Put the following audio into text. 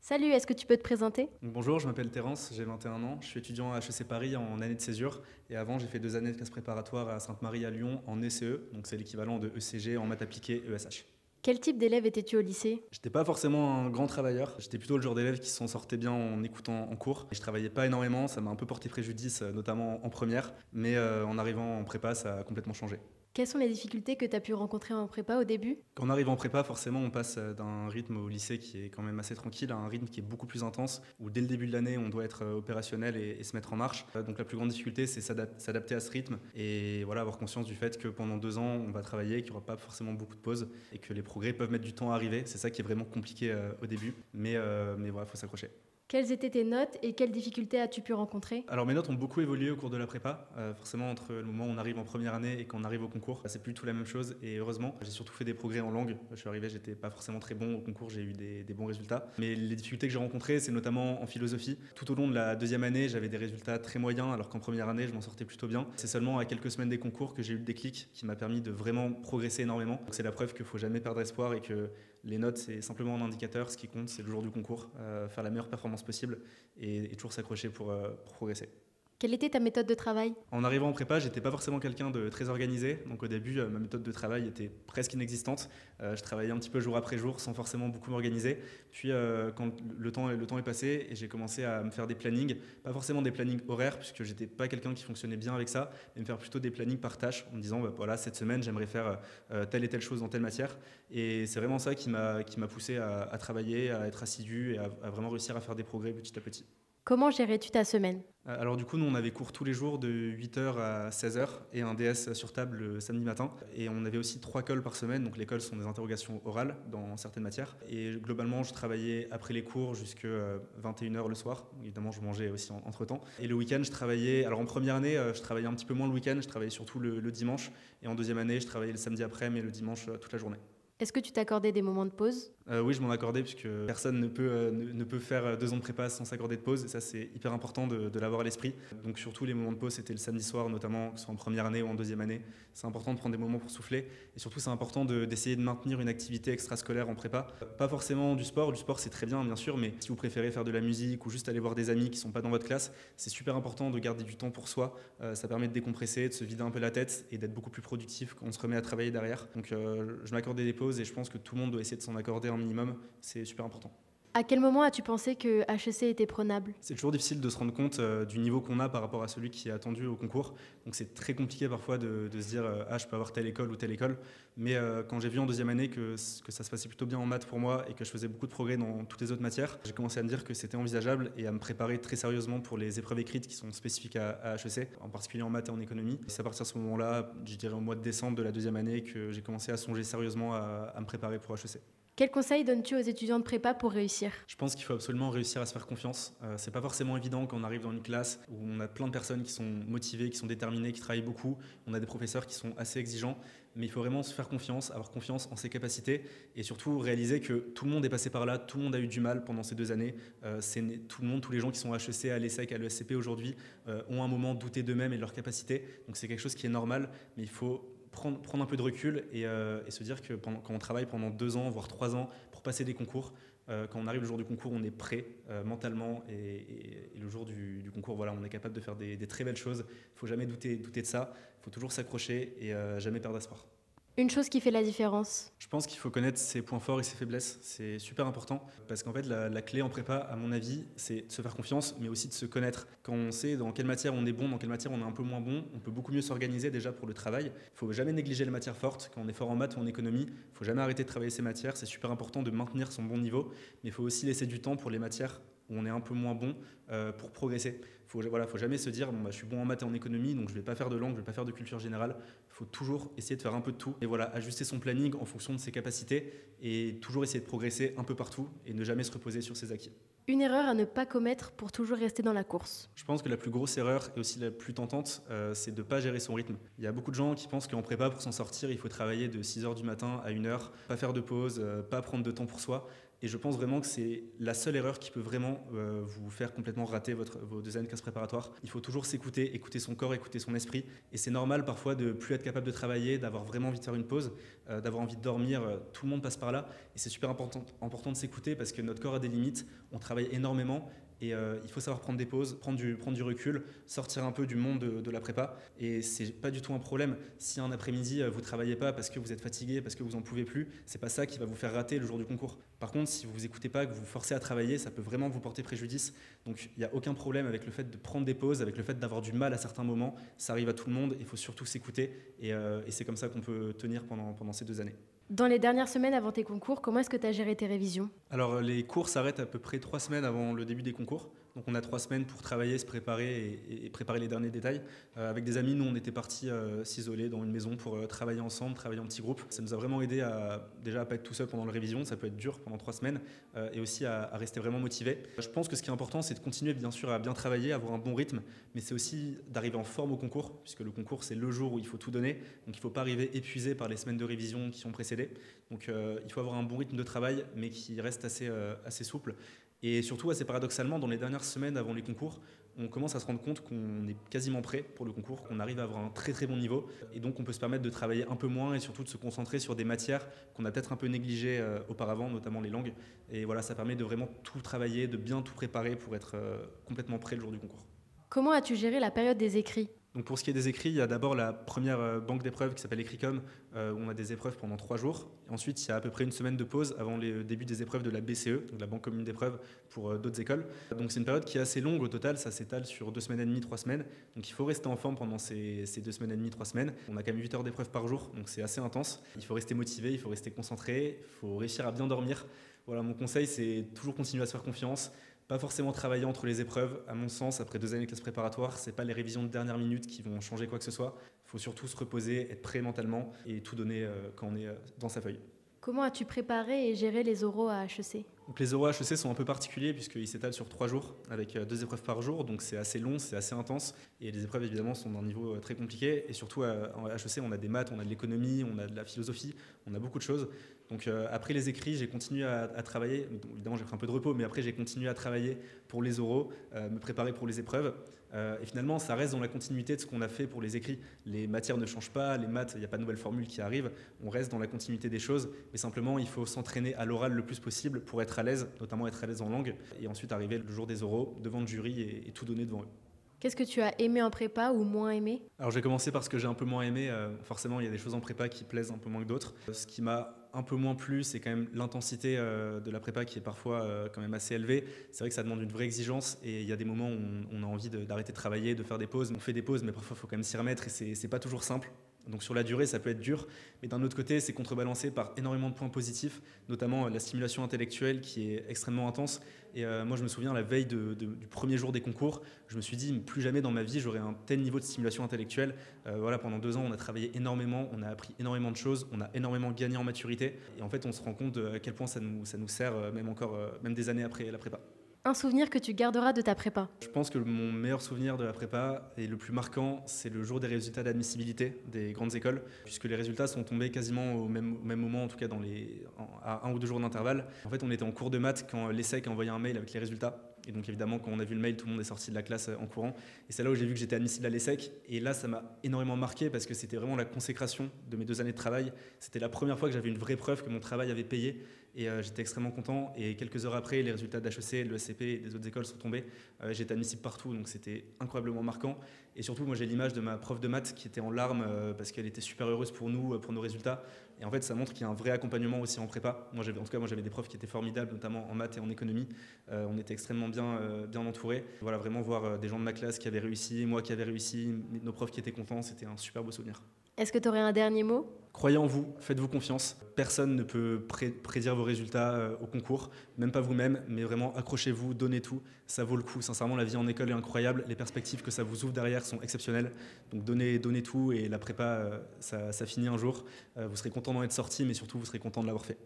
Salut, est-ce que tu peux te présenter? Donc bonjour, je m'appelle Terence, j'ai 21 ans, je suis étudiant à HEC Paris en année de césure et avant j'ai fait 2 années de classe préparatoire à Sainte-Marie à Lyon en ECE, donc c'est l'équivalent de ECG en maths appliquées ESH. Quel type d'élève étais-tu au lycée? J'étais pas forcément un grand travailleur, j'étais plutôt le genre d'élève qui s'en sortait bien en écoutant en cours. Et je travaillais pas énormément, ça m'a un peu porté préjudice, notamment en première, mais en arrivant en prépa ça a complètement changé. Quelles sont les difficultés que tu as pu rencontrer en prépa au début? Quand on arrive en prépa, forcément, on passe d'un rythme au lycée qui est quand même assez tranquille à un rythme qui est beaucoup plus intense, où dès le début de l'année, on doit être opérationnel et se mettre en marche. Donc la plus grande difficulté, c'est s'adapter à ce rythme et voilà, avoir conscience du fait que pendant 2 ans, on va travailler, qu'il n'y aura pas forcément beaucoup de pauses et que les progrès peuvent mettre du temps à arriver. C'est ça qui est vraiment compliqué au début, mais voilà, il faut s'accrocher. Quelles étaient tes notes et quelles difficultés as-tu pu rencontrer? Alors mes notes ont beaucoup évolué au cours de la prépa, forcément entre le moment où on arrive en première année et qu'on arrive au concours, c'est plus du tout la même chose et heureusement j'ai surtout fait des progrès en langue. Je suis arrivé, j'étais pas forcément très bon au concours, j'ai eu des bons résultats. Mais les difficultés que j'ai rencontrées, c'est notamment en philosophie. Tout au long de la deuxième année, j'avais des résultats très moyens alors qu'en première année, je m'en sortais plutôt bien. C'est seulement à quelques semaines des concours que j'ai eu le déclic qui m'a permis de vraiment progresser énormément. Donc c'est la preuve qu'il faut jamais perdre espoir et que les notes c'est simplement un indicateur, ce qui compte c'est le jour du concours, faire la meilleure performance possible et toujours s'accrocher pour progresser. Quelle était ta méthode de travail? En arrivant en prépa, j'étais pas forcément quelqu'un de très organisé, donc au début, ma méthode de travail était presque inexistante. Je travaillais un petit peu jour après jour sans forcément beaucoup m'organiser. Puis quand le temps est passé et j'ai commencé à me faire des plannings, pas forcément des plannings horaires puisque j'étais pas quelqu'un qui fonctionnait bien avec ça, mais me faire plutôt des plannings par tâche en me disant bah, voilà cette semaine j'aimerais faire telle et telle chose dans telle matière. Et c'est vraiment ça qui m'a poussé à travailler, à être assidu et à vraiment réussir à faire des progrès petit à petit. Comment gérais-tu ta semaine? Alors du coup, nous, on avait cours tous les jours de 8h à 16h et un DS sur table le samedi matin. Et on avait aussi 3 cols par semaine, donc les cols sont des interrogations orales dans certaines matières. Et globalement, je travaillais après les cours jusqu'à 21h le soir. Évidemment, je mangeais aussi entre-temps. Et le week-end, je travaillais... Alors en première année, je travaillais un petit peu moins le week-end, je travaillais surtout le dimanche. Et en deuxième année, je travaillais le samedi après, mais le dimanche toute la journée. Est-ce que tu t'accordais des moments de pause? Oui, je m'en accordais puisque personne ne peut faire 2 ans de prépa sans s'accorder de pause. Et ça, c'est hyper important de l'avoir à l'esprit. Donc surtout, les moments de pause, c'était le samedi soir, notamment, que ce soit en première année ou en deuxième année. C'est important de prendre des moments pour souffler. Et surtout, c'est important d'essayer de maintenir une activité extrascolaire en prépa. Pas forcément du sport. Du sport, c'est très bien, bien sûr. Mais si vous préférez faire de la musique ou juste aller voir des amis qui sont pas dans votre classe, c'est super important de garder du temps pour soi. Ça permet de décompresser, de se vider un peu la tête et d'être beaucoup plus productif quand on se remet à travailler derrière. Donc je m'accordais des pauses et je pense que tout le monde doit essayer de s'en accorder un minimum, c'est super important. À quel moment as-tu pensé que HEC était prenable? C'est toujours difficile de se rendre compte du niveau qu'on a par rapport à celui qui est attendu au concours. Donc c'est très compliqué parfois de se dire ah je peux avoir telle école ou telle école. Mais quand j'ai vu en deuxième année que ça se passait plutôt bien en maths pour moi et que je faisais beaucoup de progrès dans toutes les autres matières, j'ai commencé à me dire que c'était envisageable et à me préparer très sérieusement pour les épreuves écrites qui sont spécifiques à HEC, en particulier en maths et en économie. Et c'est à partir de ce moment-là, je dirais au mois de décembre de la deuxième année, que j'ai commencé à songer sérieusement à me préparer pour HEC. Quels conseils donnes-tu aux étudiants de prépa pour réussir? Je pense qu'il faut absolument réussir à se faire confiance. C'est pas forcément évident quand on arrive dans une classe où on a plein de personnes qui sont motivées, qui sont déterminées, qui travaillent beaucoup. On a des professeurs qui sont assez exigeants, mais il faut vraiment se faire confiance, avoir confiance en ses capacités et surtout réaliser que tout le monde est passé par là, tout le monde a eu du mal pendant ces 2 années. Tout le monde, tous les gens qui sont à HEC, à l'ESSEC, à l'ESCP aujourd'hui ont un moment douté d'eux-mêmes et de leurs capacités. Donc c'est quelque chose qui est normal, mais il faut prendre un peu de recul et se dire que quand on travaille pendant 2 ans, voire 3 ans pour passer des concours, quand on arrive le jour du concours, on est prêt mentalement et le jour du concours, voilà, on est capable de faire des très belles choses. Il ne faut jamais douter de ça, il faut toujours s'accrocher et jamais perdre espoir. Une chose qui fait la différence. Je pense qu'il faut connaître ses points forts et ses faiblesses, c'est super important parce qu'en fait la clé en prépa à mon avis c'est de se faire confiance mais aussi de se connaître. Quand on sait dans quelle matière on est bon, dans quelle matière on est un peu moins bon, on peut beaucoup mieux s'organiser déjà pour le travail. Il ne faut jamais négliger les matières fortes, quand on est fort en maths ou en économie, il ne faut jamais arrêter de travailler ces matières, c'est super important de maintenir son bon niveau mais il faut aussi laisser du temps pour les matières où on est un peu moins bon pour progresser. Faut jamais se dire bon, bah, je suis bon en maths et en économie donc je ne vais pas faire de langue, je ne vais pas faire de culture générale. Il faut toujours essayer de faire un peu de tout et voilà, ajuster son planning en fonction de ses capacités et toujours essayer de progresser un peu partout et ne jamais se reposer sur ses acquis. Une erreur à ne pas commettre pour toujours rester dans la course. Je pense que la plus grosse erreur et aussi la plus tentante, c'est de ne pas gérer son rythme. Il y a beaucoup de gens qui pensent qu'en prépa, pour s'en sortir, il faut travailler de 6h du matin à 1h, pas faire de pause, pas prendre de temps pour soi. Et je pense vraiment que c'est la seule erreur qui peut vraiment vous faire complètement rater vos 2 années de classe préparatoire. Il faut toujours s'écouter, écouter son corps, écouter son esprit. Et c'est normal parfois de plus être capable de travailler, d'avoir vraiment envie de faire une pause, d'avoir envie de dormir. Tout le monde passe par là. Et c'est super important de s'écouter parce que notre corps a des limites. On travaille énormément. Et il faut savoir prendre des pauses, prendre du recul, sortir un peu du monde de la prépa. Et c'est pas du tout un problème. Si un après-midi, vous travaillez pas parce que vous êtes fatigué, parce que vous en pouvez plus, c'est pas ça qui va vous faire rater le jour du concours. Par contre, si vous vous écoutez pas, que vous vous forcez à travailler, ça peut vraiment vous porter préjudice. Donc il n'y a aucun problème avec le fait de prendre des pauses, avec le fait d'avoir du mal à certains moments. Ça arrive à tout le monde, il faut surtout s'écouter. Et c'est comme ça qu'on peut tenir pendant ces 2 années. Dans les dernières semaines avant tes concours, comment est-ce que tu as géré tes révisions? Alors les cours s'arrêtent à peu près 3 semaines avant le début des concours. Donc on a 3 semaines pour travailler, se préparer et préparer les derniers détails. Avec des amis, nous on était partis s'isoler dans une maison pour travailler ensemble, travailler en petits groupes. Ça nous a vraiment aidé déjà à pas être tout seul pendant la révision, ça peut être dur pendant 3 semaines, et aussi à rester vraiment motivé. Je pense que ce qui est important, c'est de continuer bien sûr à bien travailler, à avoir un bon rythme, mais c'est aussi d'arriver en forme au concours, puisque le concours c'est le jour où il faut tout donner. Donc il ne faut pas arriver épuisé par les semaines de révision qui ont précédé. Donc il faut avoir un bon rythme de travail, mais qui reste assez souple. Et surtout, assez paradoxalement, dans les dernières semaines avant les concours, on commence à se rendre compte qu'on est quasiment prêt pour le concours, qu'on arrive à avoir un très très bon niveau. Et donc on peut se permettre de travailler un peu moins et surtout de se concentrer sur des matières qu'on a peut-être un peu négligées auparavant, notamment les langues. Et voilà, ça permet de vraiment tout travailler, de bien tout préparer pour être complètement prêt le jour du concours. Comment as-tu géré la période des écrits? Donc pour ce qui est des écrits, il y a d'abord la première banque d'épreuves qui s'appelle Écricom, où on a des épreuves pendant 3 jours. Et ensuite, il y a à peu près une semaine de pause avant le début des épreuves de la BCE, donc la Banque commune d'épreuves pour d'autres écoles. Donc c'est une période qui est assez longue au total, ça s'étale sur 2 semaines et demie, 3 semaines. Donc il faut rester en forme pendant ces 2 semaines et demie, 3 semaines. On a quand même 8 heures d'épreuves par jour, donc c'est assez intense. Il faut rester motivé, il faut rester concentré, il faut réussir à bien dormir. Voilà, mon conseil, c'est toujours continuer à se faire confiance. Pas forcément travailler entre les épreuves, à mon sens, après 2 années de classe préparatoire, c'est pas les révisions de dernière minute qui vont changer quoi que ce soit. Il faut surtout se reposer, être prêt mentalement et tout donner quand on est dans sa feuille. Comment as-tu préparé et géré les oraux à HEC? Donc les oraux HEC sont un peu particuliers puisqu'ils s'étalent sur 3 jours avec 2 épreuves par jour, donc c'est assez long, c'est assez intense et les épreuves évidemment sont d'un niveau très compliqué et surtout en HEC on a des maths, on a de l'économie, on a de la philosophie, on a beaucoup de choses. Donc après les écrits, j'ai continué à travailler, donc, évidemment j'ai pris un peu de repos, mais après j'ai continué à travailler pour les oraux, me préparer pour les épreuves. Et finalement, ça reste dans la continuité de ce qu'on a fait pour les écrits. Les matières ne changent pas, les maths, il n'y a pas de nouvelles formules qui arrivent. On reste dans la continuité des choses, mais simplement, il faut s'entraîner à l'oral le plus possible pour être à l'aise, notamment être à l'aise en langue, et ensuite arriver le jour des oraux devant le jury et tout donner devant eux. Qu'est-ce que tu as aimé en prépa ou moins aimé? Alors j'ai commencé par ce que j'ai un peu moins aimé. Forcément, il y a des choses en prépa qui plaisent un peu moins que d'autres. Ce qui m'a un peu moins plu, c'est quand même l'intensité de la prépa qui est parfois quand même assez élevée. C'est vrai que ça demande une vraie exigence et il y a des moments où on a envie d'arrêter de travailler, de faire des pauses. On fait des pauses, mais parfois il faut quand même s'y remettre et c'est pas toujours simple. Donc sur la durée, ça peut être dur, mais d'un autre côté, c'est contrebalancé par énormément de points positifs, notamment la stimulation intellectuelle qui est extrêmement intense. Et moi, je me souviens, la veille du premier jour des concours, je me suis dit, plus jamais dans ma vie, j'aurai un tel niveau de stimulation intellectuelle. Voilà, pendant 2 ans, on a travaillé énormément, on a appris énormément de choses, on a énormément gagné en maturité. Et en fait, on se rend compte à quel point ça nous sert, même des années après la prépa. Un souvenir que tu garderas de ta prépa? Je pense que mon meilleur souvenir de la prépa et le plus marquant, c'est le jour des résultats d'admissibilité des grandes écoles, puisque les résultats sont tombés quasiment au même moment, en tout cas à 1 ou 2 jours d'intervalle. En fait, on était en cours de maths quand l'ESSEC a envoyé un mail avec les résultats. Et donc évidemment, quand on a vu le mail, tout le monde est sorti de la classe en courant. Et c'est là où j'ai vu que j'étais admissible à l'ESSEC. Et là, ça m'a énormément marqué parce que c'était vraiment la consécration de mes 2 années de travail. C'était la première fois que j'avais une vraie preuve que mon travail avait payé. Et j'étais extrêmement content. Et quelques heures après, les résultats d'HEC, de l'ESCP et des autres écoles sont tombés. J'étais admissible partout, donc c'était incroyablement marquant. Et surtout, moi, j'ai l'image de ma prof de maths qui était en larmes parce qu'elle était super heureuse pour nous, pour nos résultats. Et en fait, ça montre qu'il y a un vrai accompagnement aussi en prépa. Moi, j'avais des profs qui étaient formidables, notamment en maths et en économie. On était extrêmement bien entourés. Voilà, vraiment voir des gens de ma classe qui avaient réussi, moi qui avais réussi, nos profs qui étaient contents, c'était un super beau souvenir. Est-ce que tu aurais un dernier mot? Croyez en vous, faites-vous confiance. Personne ne peut prédire vos résultats au concours, même pas vous-même, mais vraiment accrochez-vous, donnez tout, ça vaut le coup. Sincèrement, la vie en école est incroyable, les perspectives que ça vous ouvre derrière sont exceptionnelles. Donc donnez tout et la prépa, ça finit un jour. Vous serez content d'en être sorti, mais surtout vous serez content de l'avoir fait.